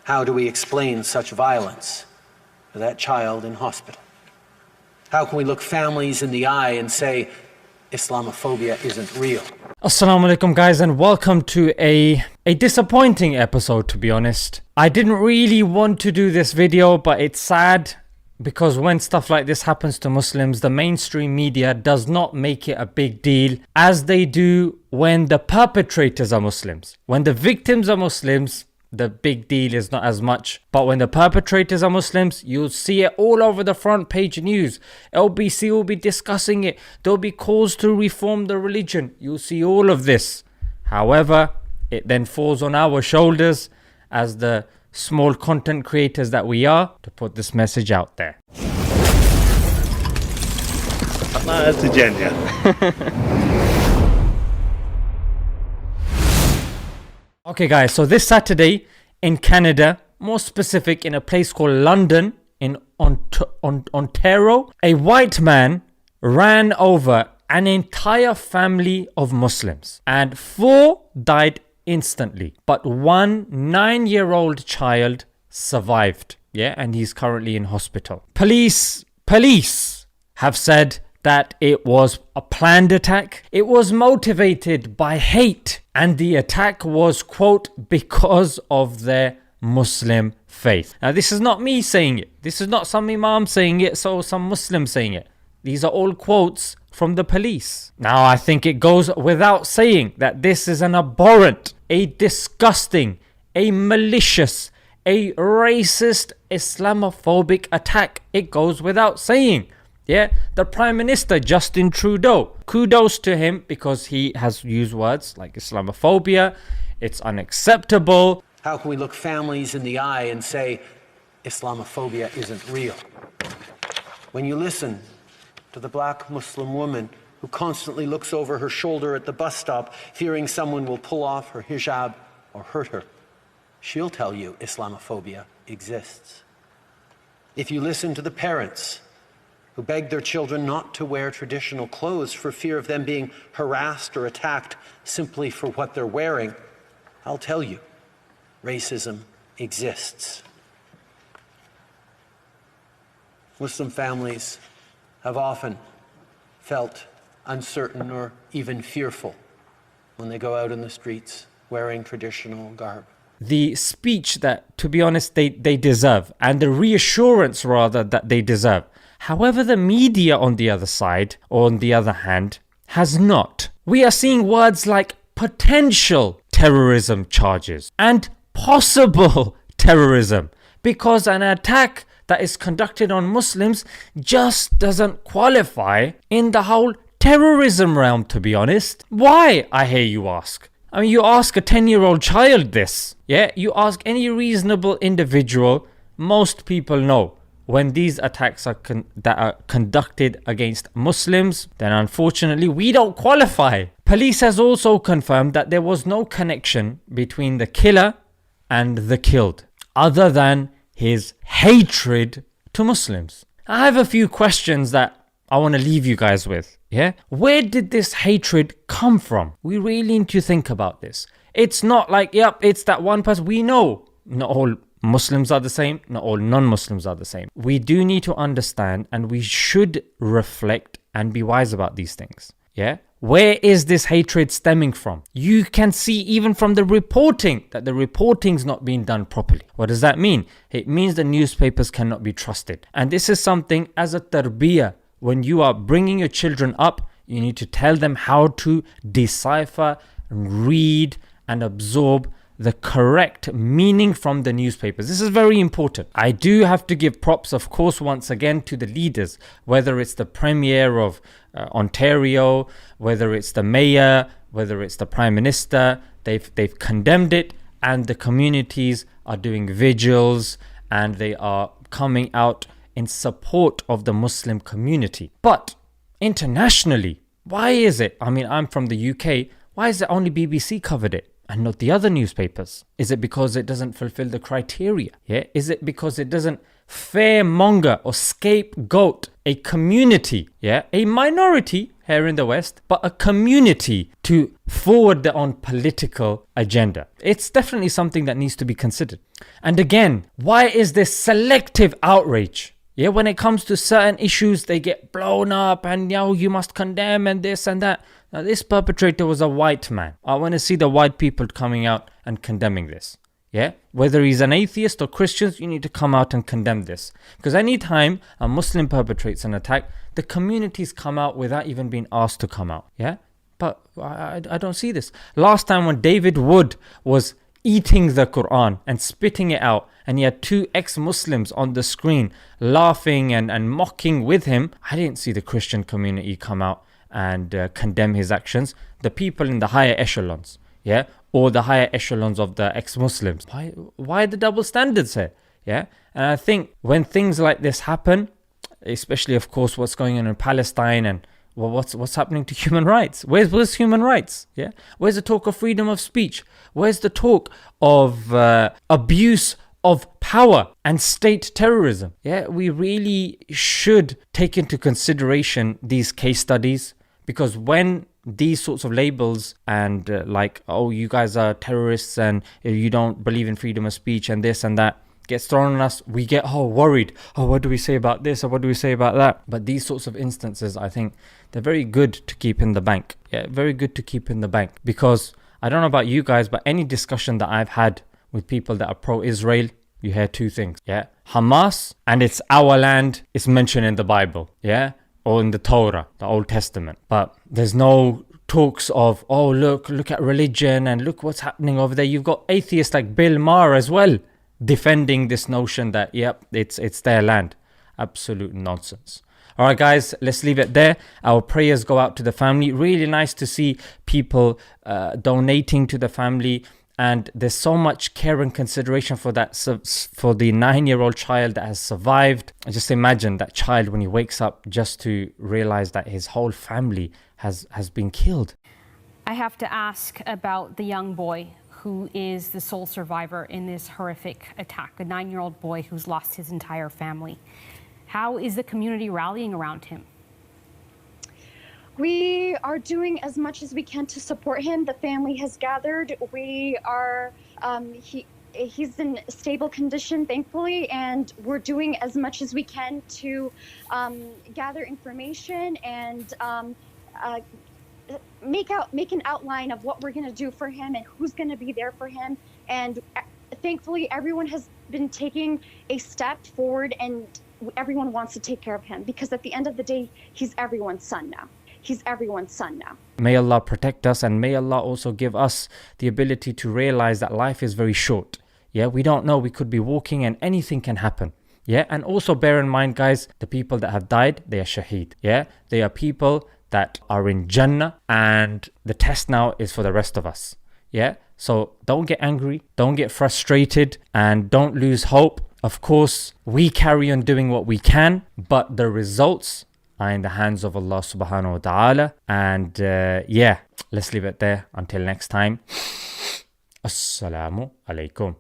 How do we explain such violence to that child in hospital? How can we look families in the eye and say Islamophobia isn't real? Assalamu alaikum guys, and welcome to a disappointing episode, to be honest. I didn't really want to do this video, but it's sad because when stuff like this happens to Muslims, the mainstream media does not make it a big deal as they do when the perpetrators are Muslims. When the victims are Muslims, the big deal is not as much. But when the perpetrators are Muslims, you'll see it all over the front page news. LBC will be discussing it. There'll be calls to reform the religion. You'll see all of this. However, it then falls on our shoulders as the small content creators that we are to put this message out there. That's a genius. Okay guys, so this Saturday in Canada, more specific in a place called London in Ontario, a white man ran over an entire family of Muslims and 4 died instantly, but one 9-year-old child survived. Yeah, and he's currently in hospital. Police have said that it was a planned attack. It was motivated by hate, and the attack was, quote, because of their Muslim faith. Now, this is not me saying it. This is not some imam saying it, so some Muslim saying it. These are all quotes from the police. Now, I think it goes without saying that this is an abhorrent, a disgusting, a malicious, a racist, Islamophobic attack. It goes without saying. Yeah, the Prime Minister, Justin Trudeau, kudos to him because he has used words like Islamophobia, it's unacceptable. How can we look families in the eye and say Islamophobia isn't real? When you listen to the black Muslim woman who constantly looks over her shoulder at the bus stop, fearing someone will pull off her hijab or hurt her, she'll tell you Islamophobia exists. If you listen to the parents who beg their children not to wear traditional clothes for fear of them being harassed or attacked simply for what they're wearing, I'll tell you, racism exists. Muslim families have often felt uncertain or even fearful when they go out in the streets wearing traditional garb. The speech that, to be honest, they deserve, and the reassurance rather that they deserve. However, the media on the other side, or on the other hand, has not. We are seeing words like potential terrorism charges and possible terrorism because an attack that is conducted on Muslims just doesn't qualify in the whole terrorism realm, to be honest. Why, I hear you ask? I mean, you ask a 10-year-old child this. Yeah, you ask any reasonable individual, most people know. When these attacks are conducted against Muslims, then unfortunately we don't qualify. Police has also confirmed that there was no connection between the killer and the killed, other than his hatred to Muslims. I have a few questions that I want to leave you guys with. Yeah, where did this hatred come from? We really need to think about this. It's not like, yep, it's that one person. We know not all Muslims are the same, not all non-Muslims are the same. We do need to understand, and we should reflect and be wise about these things. Yeah, where is this hatred stemming from? You can see even from the reporting that the reporting's not being done properly. What does that mean? It means the newspapers cannot be trusted. And this is something as a tarbiyah. When you are bringing your children up, you need to tell them how to decipher, read and absorb the correct meaning from the newspapers. This is very important. I do have to give props, of course, once again to the leaders, whether it's the Premier of Ontario, whether it's the Mayor, whether it's the Prime Minister. They've condemned it, and the communities are doing vigils and they are coming out in support of the Muslim community. But internationally, why is it? I mean, I'm from the UK. Why is it only BBC covered it? and not the other newspapers? Is it because it doesn't fulfill the criteria? Yeah? Is it because it doesn't fairmonger or scapegoat a community, yeah, a minority here in the West, but a community to forward their own political agenda? It's definitely something that needs to be considered. And again, why is this selective outrage? Yeah, when it comes to certain issues, they get blown up and you must condemn and this and that. Now, this perpetrator was a white man. I want to see the white people coming out and condemning this. Yeah, whether he's an atheist or Christian, you need to come out and condemn this. Because anytime a Muslim perpetrates an attack, the communities come out without even being asked to come out. Yeah, but I don't see this. Last time when David Wood was eating the Quran and spitting it out, and he had two ex-Muslims on the screen laughing and mocking with him, I didn't see the Christian community come out and condemn his actions. The people in the higher echelons, yeah, or the higher echelons of the ex-Muslims. Why the double standards here? Yeah, and I think when things like this happen, especially of course what's going on in Palestine and what's happening to human rights? Where's human rights? Yeah, where's the talk of freedom of speech? Where's the talk of abuse of power and state terrorism? Yeah, we really should take into consideration these case studies, because when these sorts of labels and like, oh, you guys are terrorists and you don't believe in freedom of speech and this and that gets thrown on us, we get worried. Oh, what do we say about this, or what do we say about that? But these sorts of instances, I think they're very good to keep in the bank. Yeah, very good to keep in the bank, because I don't know about you guys, but any discussion that I've had with people that are pro-Israel, you hear two things. Yeah, Hamas and it's our land is mentioned in the Bible. Yeah, or in the Torah, the Old Testament. But there's no talks of, oh, look at religion and look what's happening over there. You've got atheists like Bill Maher as well defending this notion that, yep, it's their land. Absolute nonsense. All right, guys, let's leave it there. Our prayers go out to the family. Really nice to see people donating to the family. And there's so much care and consideration for that, for the 9-year-old child that has survived. Just imagine that child when he wakes up just to realize that his whole family has been killed. I have to ask about the young boy who is the sole survivor in this horrific attack, the 9-year-old boy who's lost his entire family. How is the community rallying around him? We are doing as much as we can to support him. The family has gathered. We are, he's in stable condition, thankfully, and we're doing as much as we can to gather information and make an outline of what we're going to do for him and who's going to be there for him. And thankfully, everyone has been taking a step forward, and everyone wants to take care of him, because at the end of the day, he's everyone's son now. He's everyone's son now. May Allah protect us, and may Allah also give us the ability to realize that life is very short. Yeah, we don't know. We could be walking and anything can happen. Yeah, and also bear in mind, guys, the people that have died, they are shaheed. Yeah, they are people that are in Jannah, and the test now is for the rest of us. Yeah, so don't get angry, don't get frustrated, and don't lose hope. Of course, we carry on doing what we can, but the results are in the hands of Allah subhanahu wa ta'ala. And yeah, let's leave it there. Until next time. Assalamu alaikum.